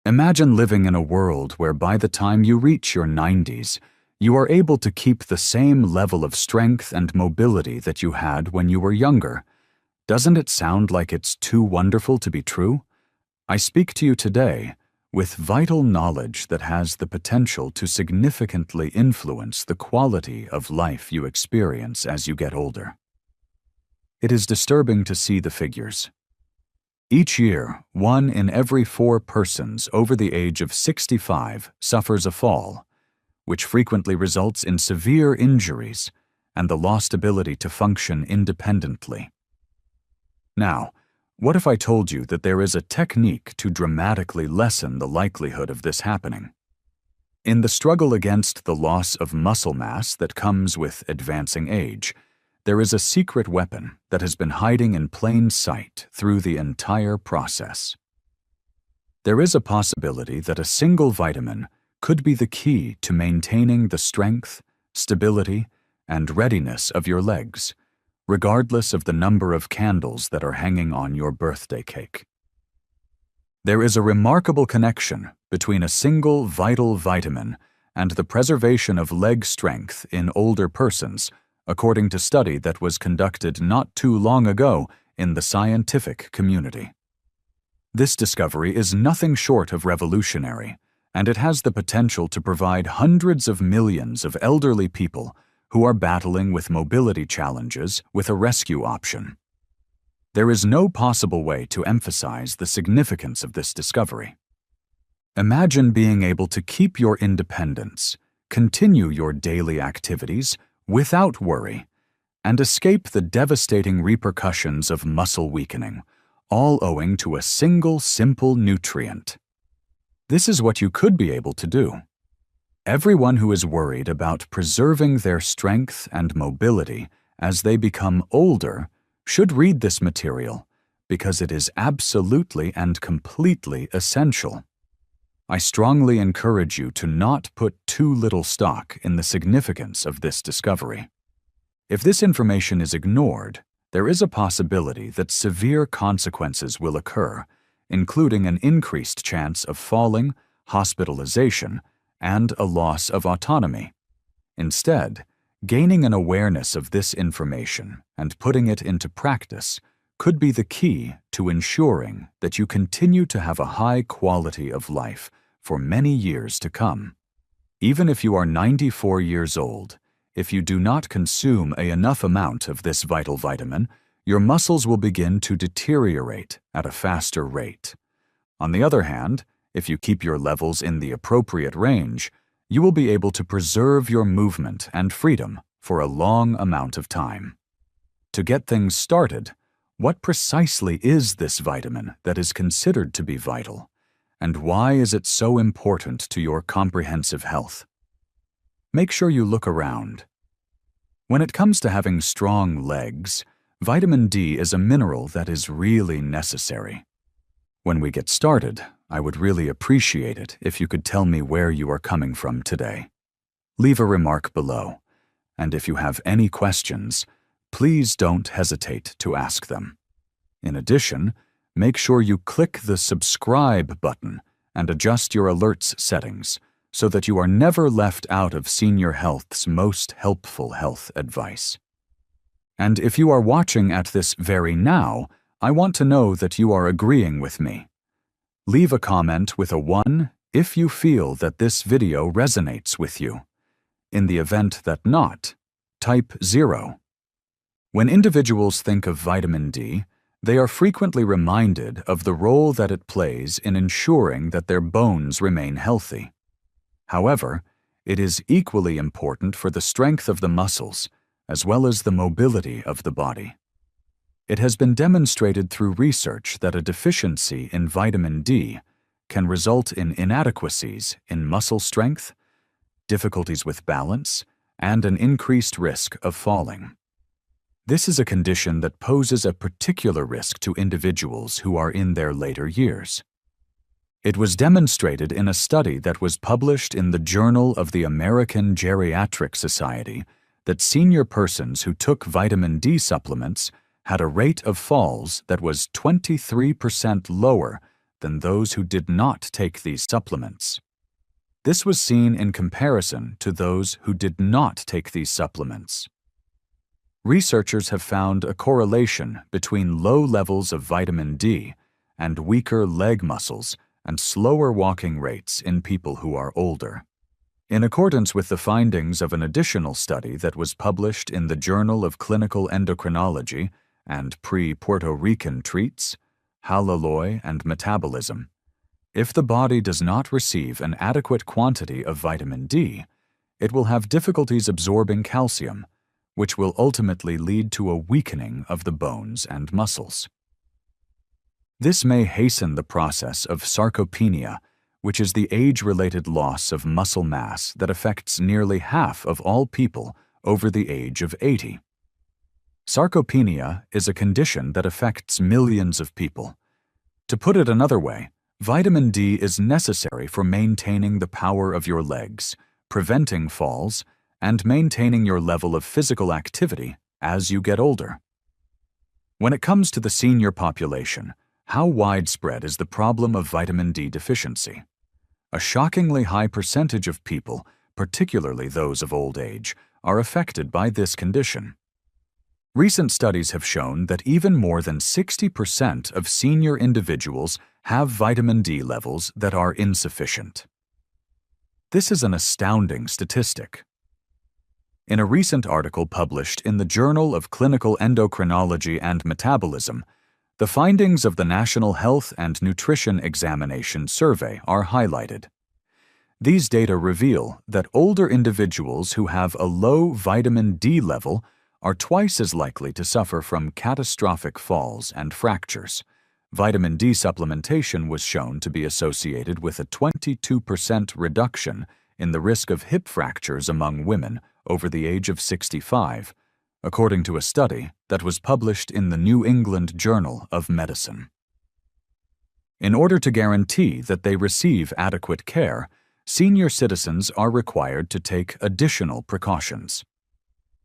Imagine living in a world where by the time you reach your 90s, you are able to keep the same level of strength and mobility that you had when you were younger. Doesn't it sound like it's too wonderful to be true? I speak to you today with vital knowledge that has the potential to significantly influence the quality of life you experience as you get older. It is disturbing to see the figures. Each year, 1 in every 4 persons over the age of 65 suffers a fall, which frequently results in severe injuries and the lost ability to function independently. Now, what if I told you that there is a technique to dramatically lessen the likelihood of this happening? In the struggle against the loss of muscle mass that comes with advancing age, there is a secret weapon that has been hiding in plain sight through the entire process. There is a possibility that a single vitamin could be the key to maintaining the strength, stability, and readiness of your legs, regardless of the number of candles that are hanging on your birthday cake. There is a remarkable connection between a single vital vitamin and the preservation of leg strength in older persons, according to study that was conducted not too long ago in the scientific community. This discovery is nothing short of revolutionary, and it has the potential to provide hundreds of millions of elderly people who are battling with mobility challenges with a rescue option. There is no possible way to emphasize the significance of this discovery. Imagine being able to keep your independence, continue your daily activities without worry, and escape the devastating repercussions of muscle weakening, all owing to a single simple nutrient. This is what you could be able to do. Everyone who is worried about preserving their strength and mobility as they become older should read this material because it is absolutely and completely essential. I strongly encourage you to not put too little stock in the significance of this discovery. If this information is ignored, there is a possibility that severe consequences will occur, including an increased chance of falling, hospitalization, and a loss of autonomy. Instead, gaining an awareness of this information and putting it into practice could be the key to ensuring that you continue to have a high quality of life for many years to come. Even if you are 94 years old, if you do not consume enough amount of this vital vitamin, your muscles will begin to deteriorate at a faster rate. On the other hand, if you keep your levels in the appropriate range, you will be able to preserve your movement and freedom for a long amount of time. To get things started, what precisely is this vitamin that is considered to be vital? And why is it so important to your comprehensive health? Make sure you look around. When it comes to having strong legs, vitamin D is a mineral that is really necessary. When we get started, I would really appreciate it if you could tell me where you are coming from today. Leave a remark below, and if you have any questions, please don't hesitate to ask them. In addition, make sure you click the subscribe button and adjust your alerts settings so that you are never left out of Senior Health's most helpful health advice. And if you are watching at this very now, I want to know that you are agreeing with me. Leave a comment with a 1 if you feel that this video resonates with you. In the event that not, type 0. When individuals think of vitamin D, they are frequently reminded of the role that it plays in ensuring that their bones remain healthy. However, it is equally important for the strength of the muscles, as well as the mobility of the body. It has been demonstrated through research that a deficiency in vitamin D can result in inadequacies in muscle strength, difficulties with balance, and an increased risk of falling. This is a condition that poses a particular risk to individuals who are in their later years. It was demonstrated in a study that was published in the Journal of the American Geriatric Society that senior persons who took vitamin D supplements had a rate of falls that was 23% lower than those who did not take these supplements. This was seen in comparison to those who did not take these supplements. Researchers have found a correlation between low levels of vitamin D and weaker leg muscles and slower walking rates in people who are older. In accordance with the findings of an additional study that was published in the Journal of Clinical Endocrinology and Pre-Puerto Rican Treats, Hallelujah and Metabolism, if the body does not receive an adequate quantity of vitamin D, it will have difficulties absorbing calcium, which will ultimately lead to a weakening of the bones and muscles. This may hasten the process of sarcopenia, which is the age-related loss of muscle mass that affects nearly half of all people over the age of 80. Sarcopenia is a condition that affects millions of people. To put it another way, vitamin D is necessary for maintaining the power of your legs, preventing falls, and maintaining your level of physical activity as you get older. When it comes to the senior population, how widespread is the problem of vitamin D deficiency? A shockingly high percentage of people, particularly those of old age, are affected by this condition. Recent studies have shown that even more than 60% of senior individuals have vitamin D levels that are insufficient. This is an astounding statistic. In a recent article published in the Journal of Clinical Endocrinology and Metabolism, the findings of the National Health and Nutrition Examination Survey are highlighted. These data reveal that older individuals who have a low vitamin D level are twice as likely to suffer from catastrophic falls and fractures. Vitamin D supplementation was shown to be associated with a 22% reduction in the risk of hip fractures among women over the age of 65, according to a study that was published in the New England Journal of Medicine. In order to guarantee that they receive adequate care, senior citizens are required to take additional precautions.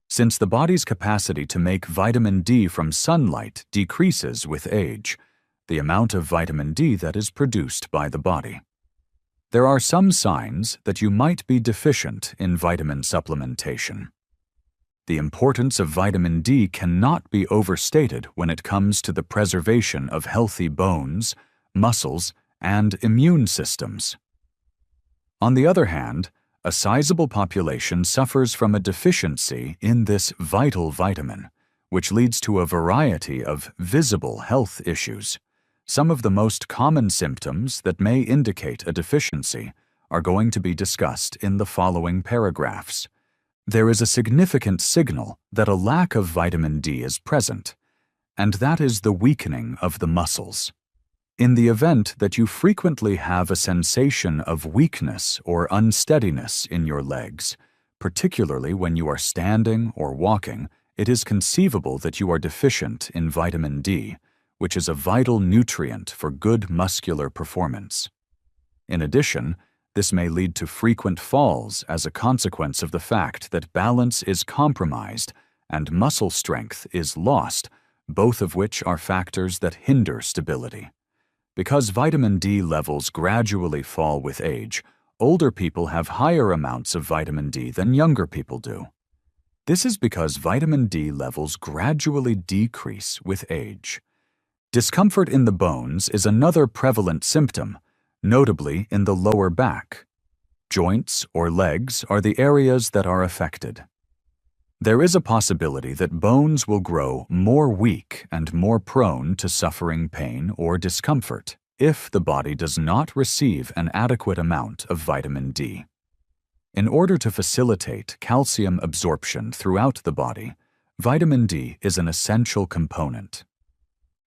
Since the body's capacity to make vitamin D from sunlight decreases with age, the amount of vitamin D that is produced by the body. There are some signs that you might be deficient in vitamin supplementation. The importance of vitamin D cannot be overstated when it comes to the preservation of healthy bones, muscles, and immune systems. On the other hand, a sizable population suffers from a deficiency in this vital vitamin, which leads to a variety of visible health issues. Some of the most common symptoms that may indicate a deficiency are going to be discussed in the following paragraphs. There is a significant signal that a lack of vitamin D is present, and that is the weakening of the muscles. In the event that you frequently have a sensation of weakness or unsteadiness in your legs, particularly when you are standing or walking, it is conceivable that you are deficient in vitamin D, which is a vital nutrient for good muscular performance. In addition, this may lead to frequent falls as a consequence of the fact that balance is compromised and muscle strength is lost, both of which are factors that hinder stability. Because vitamin D levels gradually fall with age, older people have higher amounts of vitamin D than younger people do. This is because vitamin D levels gradually decrease with age. Discomfort in the bones is another prevalent symptom, notably in the lower back. Joints or legs are the areas that are affected. There is a possibility that bones will grow more weak and more prone to suffering pain or discomfort if the body does not receive an adequate amount of vitamin D. In order to facilitate calcium absorption throughout the body, vitamin D is an essential component.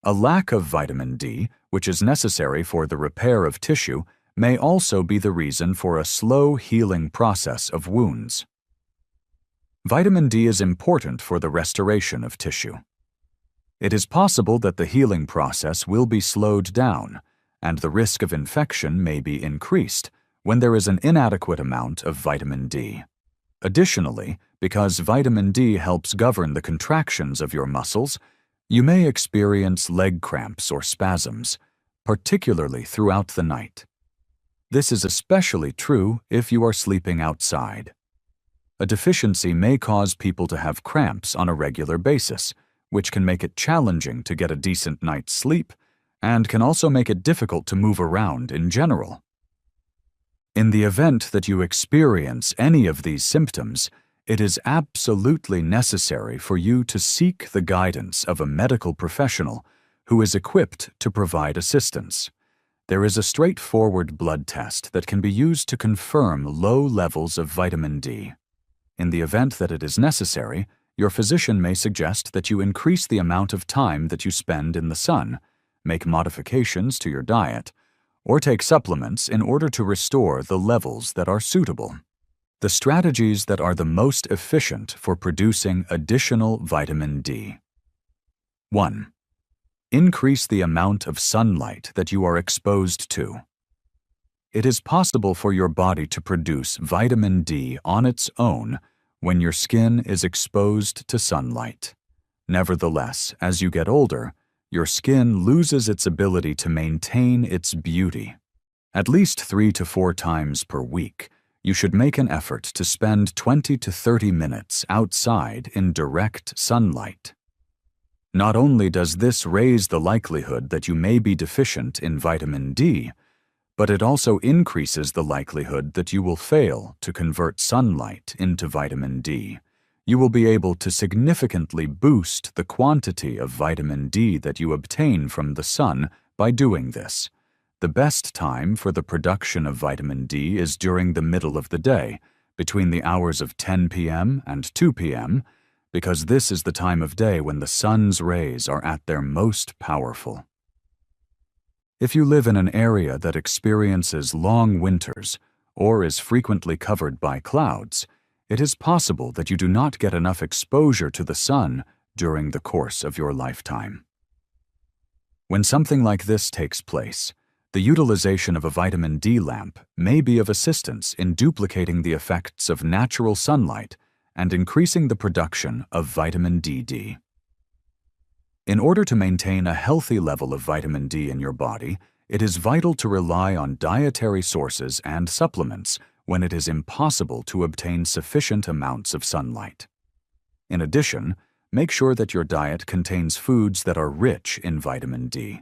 A lack of vitamin D, which is necessary for the repair of tissue, may also be the reason for a slow healing process of wounds. Vitamin D is important for the restoration of tissue. It is possible that the healing process will be slowed down, and the risk of infection may be increased when there is an inadequate amount of vitamin D. Additionally, because vitamin D helps govern the contractions of your muscles, you may experience leg cramps or spasms, particularly throughout the night. This is especially true if you are sleeping outside. A deficiency may cause people to have cramps on a regular basis, which can make it challenging to get a decent night's sleep and can also make it difficult to move around in general. In the event that you experience any of these symptoms, it is absolutely necessary for you to seek the guidance of a medical professional who is equipped to provide assistance. There is a straightforward blood test that can be used to confirm low levels of vitamin D. In the event that it is necessary, your physician may suggest that you increase the amount of time that you spend in the sun, make modifications to your diet, or take supplements in order to restore the levels that are suitable. The strategies that are the most efficient for producing additional vitamin D. 1. Increase the amount of sunlight that you are exposed to. It is possible for your body to produce vitamin D on its own when your skin is exposed to sunlight. Nevertheless, as you get older, your skin loses its ability to maintain its beauty. At least 3 to 4 times per week, you should make an effort to spend 20 to 30 minutes outside in direct sunlight. Not only does this raise the likelihood that you may be deficient in vitamin D, but it also increases the likelihood that you will fail to convert sunlight into vitamin D. You will be able to significantly boost the quantity of vitamin D that you obtain from the sun by doing this. The best time for the production of vitamin D is during the middle of the day, between the hours of 10 p.m. and 2 p.m., because this is the time of day when the sun's rays are at their most powerful. If you live in an area that experiences long winters or is frequently covered by clouds, it is possible that you do not get enough exposure to the sun during the course of your lifetime. When something like this takes place, the utilization of a vitamin D lamp may be of assistance in duplicating the effects of natural sunlight and increasing the production of vitamin D. In order to maintain a healthy level of vitamin D in your body, it is vital to rely on dietary sources and supplements when it is impossible to obtain sufficient amounts of sunlight. In addition, make sure that your diet contains foods that are rich in vitamin D.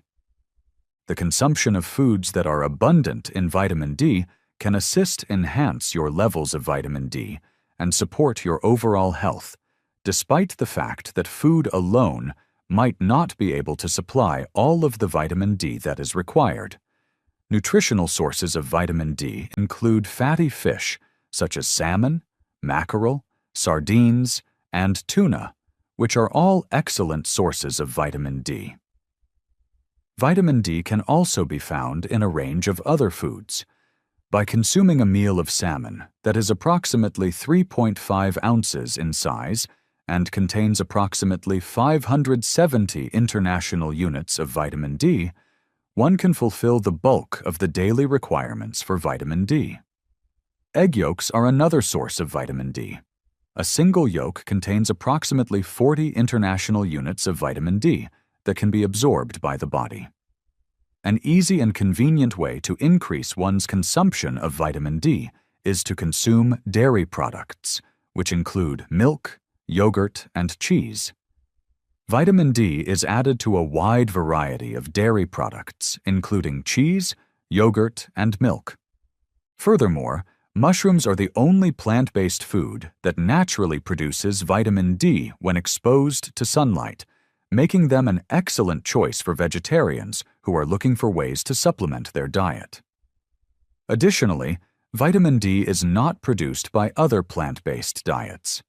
The consumption of foods that are abundant in vitamin D can enhance your levels of vitamin D and support your overall health, despite the fact that food alone might not be able to supply all of the vitamin D that is required. Nutritional sources of vitamin D include fatty fish such as salmon, mackerel, sardines, and tuna, which are all excellent sources of vitamin D. Vitamin D can also be found in a range of other foods. By consuming a meal of salmon that is approximately 3.5 ounces in size and contains approximately 570 international units of vitamin D, one can fulfill the bulk of the daily requirements for vitamin D. Egg yolks are another source of vitamin D. A single yolk contains approximately 40 international units of vitamin D that can be absorbed by the body. An easy and convenient way to increase one's consumption of vitamin D is to consume dairy products, which include milk, yogurt, and cheese. Vitamin D is added to a wide variety of dairy products, including cheese, yogurt, and milk. Furthermore, mushrooms are the only plant-based food that naturally produces vitamin D when exposed to sunlight, making them an excellent choice for vegetarians who are looking for ways to supplement their diet. Additionally, vitamin D is not produced by other plant-based diets.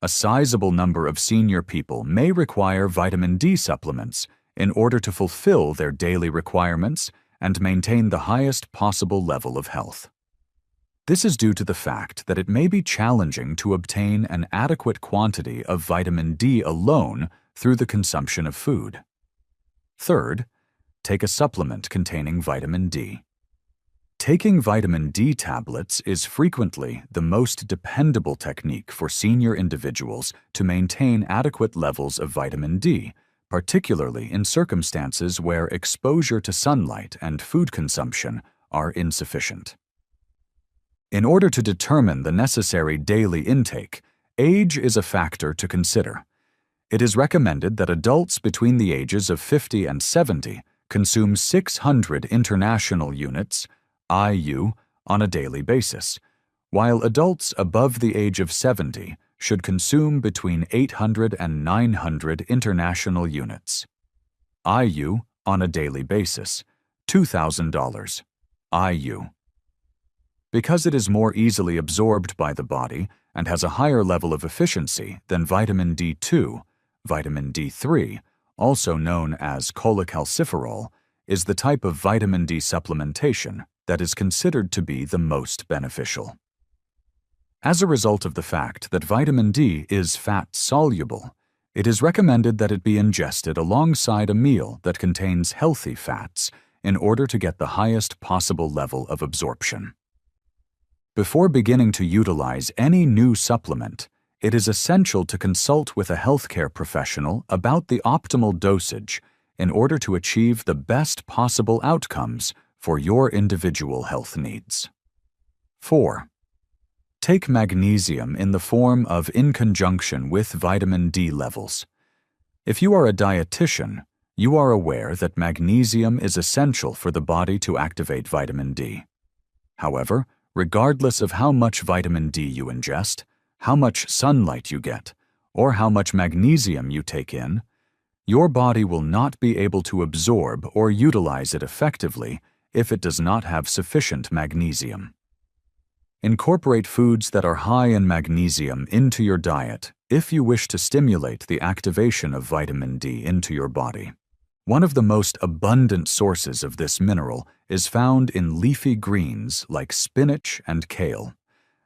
A sizable number of senior people may require vitamin D supplements in order to fulfill their daily requirements and maintain the highest possible level of health. This is due to the fact that it may be challenging to obtain an adequate quantity of vitamin D alone through the consumption of food. Third, take a supplement containing vitamin D. Taking vitamin D tablets is frequently the most dependable technique for senior individuals to maintain adequate levels of vitamin D particularly in circumstances where exposure to sunlight and food consumption are insufficient. In order to determine the necessary daily intake, age is a factor to consider. It is recommended that adults between the ages of 50 and 70 consume 600 international units, IU, on a daily basis, while adults above the age of 70 should consume between 800 and 900 international units, IU, on a daily basis, $2,000, IU. Because it is more easily absorbed by the body and has a higher level of efficiency than vitamin D2, vitamin D3, also known as cholecalciferol, is the type of vitamin D supplementation that is considered to be the most beneficial. As a result of the fact that vitamin D is fat-soluble, it is recommended that it be ingested alongside a meal that contains healthy fats in order to get the highest possible level of absorption. Before beginning to utilize any new supplement, it is essential to consult with a healthcare professional about the optimal dosage in order to achieve the best possible outcomes for your individual health needs. 4. Take magnesium in the form of in conjunction with vitamin D levels. If you are a dietitian, you are aware that magnesium is essential for the body to activate vitamin D. However, regardless of how much vitamin D you ingest, how much sunlight you get, or how much magnesium you take in, your body will not be able to absorb or utilize it effectively if it does not have sufficient magnesium. Incorporate foods that are high in magnesium into your diet if you wish to stimulate the activation of vitamin D into your body. One of the most abundant sources of this mineral is found in leafy greens like spinach and kale,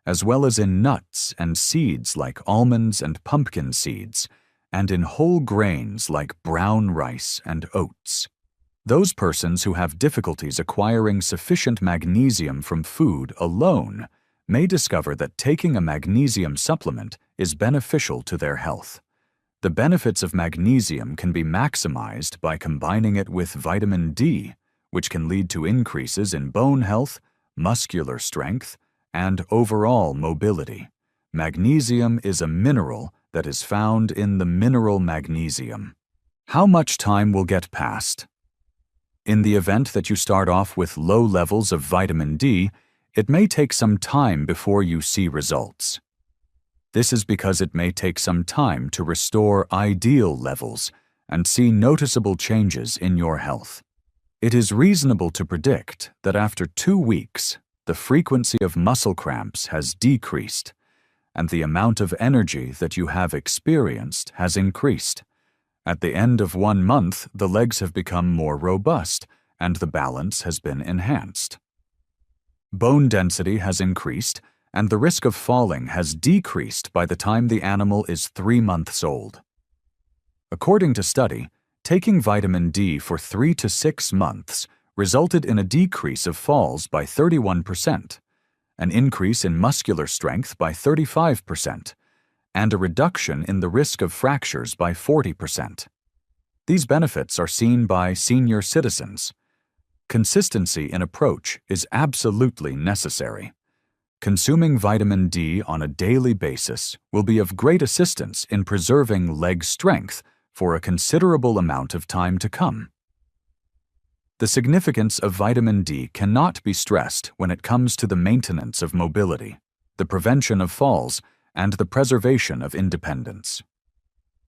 as well as in nuts and seeds like almonds and pumpkin seeds, and in whole grains like brown rice and oats. Those persons who have difficulties acquiring sufficient magnesium from food alone may discover that taking a magnesium supplement is beneficial to their health. The benefits of magnesium can be maximized by combining it with vitamin D, which can lead to increases in bone health, muscular strength, and overall mobility. Magnesium is a mineral that is found in the mineral magnesium. How much time will get passed? In the event that you start off with low levels of vitamin D, it may take some time before you see results. This is because it may take some time to restore ideal levels and see noticeable changes in your health. It is reasonable to predict that after 2 weeks, the frequency of muscle cramps has decreased, and the amount of energy that you have experienced has increased. At the end of 1 month, the legs have become more robust, and the balance has been enhanced. Bone density has increased, and the risk of falling has decreased by the time the animal is 3 months old. According to study, taking vitamin D for 3 to 6 months resulted in a decrease of falls by 31%, an increase in muscular strength by 35%, and a reduction in the risk of fractures by 40%. These benefits are seen by senior citizens. Consistency in approach is absolutely necessary. Consuming vitamin D on a daily basis will be of great assistance in preserving leg strength for a considerable amount of time to come. The significance of vitamin D cannot be stressed when it comes to the maintenance of mobility, the prevention of falls, and the preservation of independence.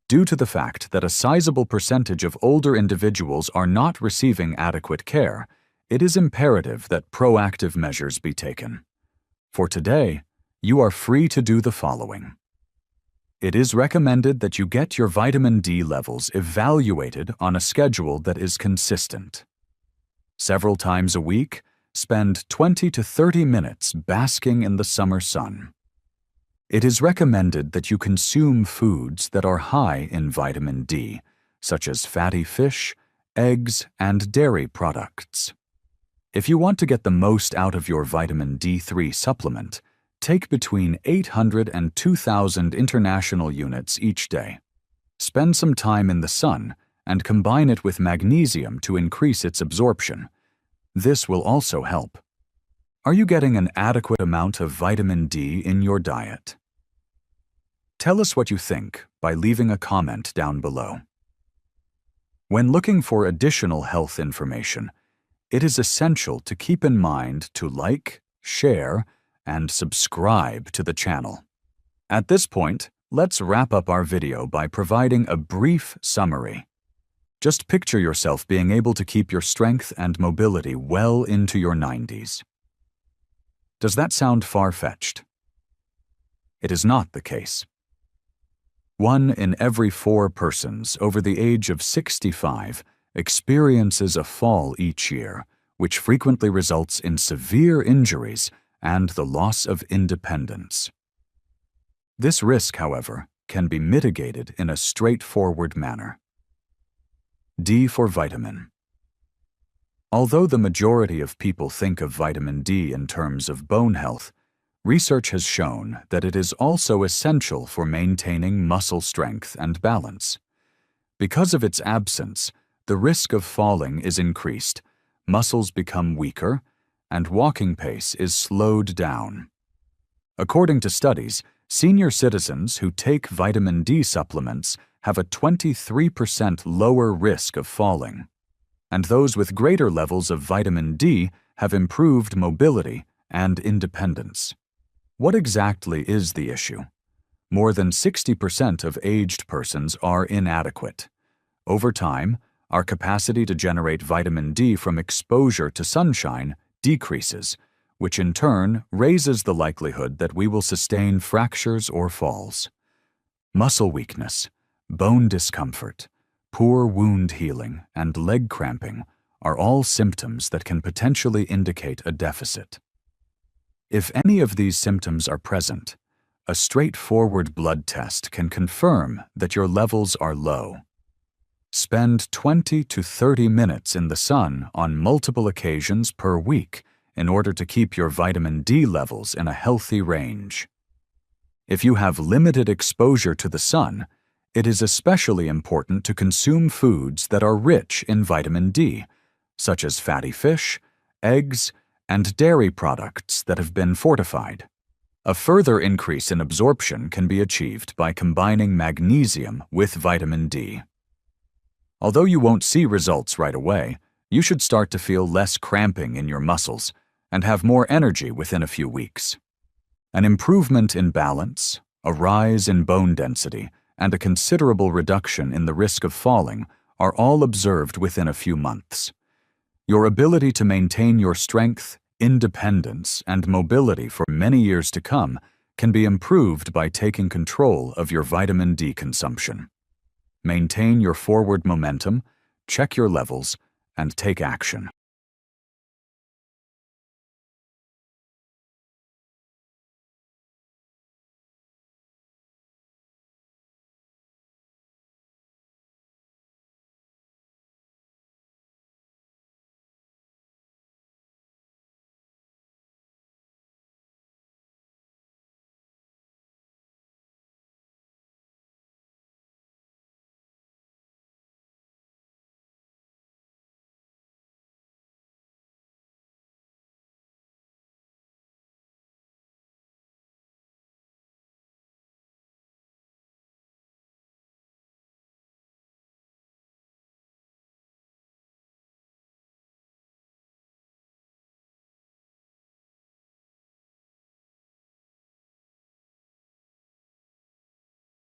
Due to the fact that a sizable percentage of older individuals are not receiving adequate care, it is imperative that proactive measures be taken. For today, you are free to do the following. It is recommended that you get your vitamin D levels evaluated on a schedule that is consistent. Several times a week, spend 20 to 30 minutes basking in the summer sun. It is recommended that you consume foods that are high in vitamin D, such as fatty fish, eggs, and dairy products. If you want to get the most out of your vitamin D3 supplement, take between 800 and 2,000 international units each day. Spend some time in the sun and combine it with magnesium to increase its absorption. This will also help. Are you getting an adequate amount of vitamin D in your diet? Tell us what you think by leaving a comment down below. When looking for additional health information, it is essential to keep in mind to like, share, and subscribe to the channel. At this point, let's wrap up our video by providing a brief summary. Just picture yourself being able to keep your strength and mobility well into your 90s. Does that sound far-fetched? It is not the case. 1 in every 4 persons over the age of 65 experiences a fall each year, which frequently results in severe injuries and the loss of independence. This risk, however, can be mitigated in a straightforward manner. D for vitamin. Although the majority of people think of vitamin D in terms of bone health, research has shown that it is also essential for maintaining muscle strength and balance. Because of its absence, the risk of falling is increased, muscles become weaker, and walking pace is slowed down. According to studies, senior citizens who take vitamin D supplements have a 23% lower risk of falling, and those with greater levels of vitamin D have improved mobility and independence. What exactly is the issue? More than 60% of aged persons are inadequate. Over time, our capacity to generate vitamin D from exposure to sunshine decreases, which in turn raises the likelihood that we will sustain fractures or falls. Muscle weakness, bone discomfort, poor wound healing, and leg cramping are all symptoms that can potentially indicate a deficit. If any of these symptoms are present, a straightforward blood test can confirm that your levels are low. Spend 20 to 30 minutes in the sun on multiple occasions per week in order to keep your vitamin D levels in a healthy range. If you have limited exposure to the sun, it is especially important to consume foods that are rich in vitamin D, such as fatty fish, eggs, and dairy products that have been fortified. A further increase in absorption can be achieved by combining magnesium with vitamin D. Although you won't see results right away, you should start to feel less cramping in your muscles and have more energy within a few weeks. An improvement in balance, a rise in bone density, and a considerable reduction in the risk of falling are all observed within a few months. Your ability to maintain your strength, independence, and mobility for many years to come can be improved by taking control of your vitamin D consumption. Maintain your forward momentum, check your levels, and take action.